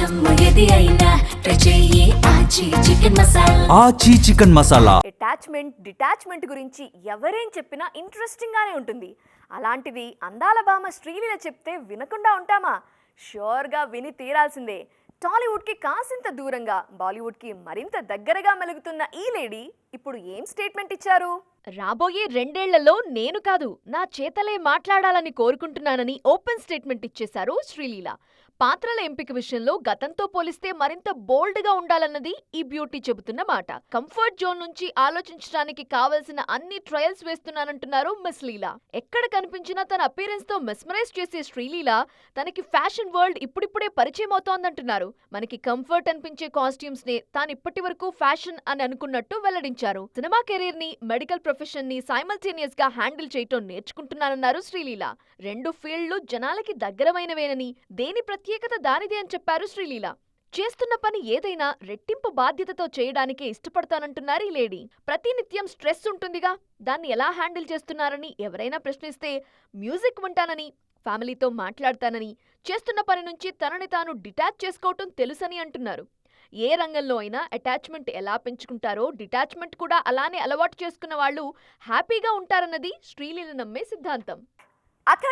ఆచి chicken masala. Attachment detachment గురించి ఎవరేం చెప్పినా ఇంట్రెస్టింగ్ గానే ఉంటుంది. అలాంటిది అందాల భామ శ్రీలీల చెప్తే వినకుండా ఉంటామా? ష్యూర్గా విని తీరాల్సిందే. టాలీవుడ్కి కాసింత దూరంగా బాలీవుడ్కి మరింత దగ్గరగా మెలుగుతున్న ఈ లేడీ ఇప్పుడు ఏం స్టేట్మెంట్ ఇచ్చారు? రాబోయే 2 ఏళ్లలో నేను కాదు, నా చేతలే మాట్లాడాలని కోరుకుంటున్నానని ఓపెన్ స్టేట్మెంట్ ఇచ్చేశారు శ్రీలీల. పాత్రల ఎంపిక విషయంలో గతంతో పోలిస్తే మరింత బోల్డ్ గా ఉండాలన్నది ఈ బ్యూటీ చెబుతున్న మాట. కంఫర్ట్ జోన్ నుంచి ఆలోచించడానికి కావలసిన అన్ని ట్రయల్స్ వేస్తున్నానంటున్నారు మిస్ లీలా. ఎక్కడ కనిపించినా తన అపీరెన్స్ తో మెస్మరైజ్ చేసే శ్రీలీల తనకి ఫ్యాషన్ వరల్డ్ ఇప్పుడిప్పుడే పరిచయం అవుతోందంటున్నారు. మనకి కంఫర్ట్ అనిపించే కాస్ట్యూమ్స్ నే తాను ఇప్పటి వరకు ఫ్యాషన్ అని అనుకున్నట్టు వెల్లడించారు. సినిమా కెరీర్ ని, మెడికల్ ప్రొఫెషన్ ని సైమల్టేనియస్ గా హ్యాండిల్ చేయటం నేర్చుకుంటున్నానన్నారు శ్రీలీల. 2 ఫీల్డ్లు జనాలకి దగ్గరమైనవేనని, దేని ప్రత్యేకత దానిదే అని చెప్పారు శ్రీలీల. చేస్తున్న పని ఏదైనా రెట్టింపు బాధ్యతతో చేయడానికే ఇష్టపడతానంటున్నారు ఈ లేడీ. ప్రతినిత్యం స్ట్రెస్ ఉంటుందిగా, దాన్ని ఎలా హ్యాండిల్ చేస్తున్నారని ఎవరైనా ప్రశ్నిస్తే మ్యూజిక్ వింటానని, ఫ్యామిలీతో మాట్లాడతానని, చేస్తున్న పని నుంచి తనని తాను డిటాచ్ చేసుకోవటం తెలుసని అంటున్నారు. ఏ రంగంలో అయినా అటాచ్మెంట్ ఎలా పెంచుకుంటారో డిటాచ్మెంట్ కూడా అలానే అలవాటు చేసుకున్న వాళ్ళు హ్యాపీగా ఉంటారన్నది శ్రీలీల నమ్మే సిద్ధాంతం.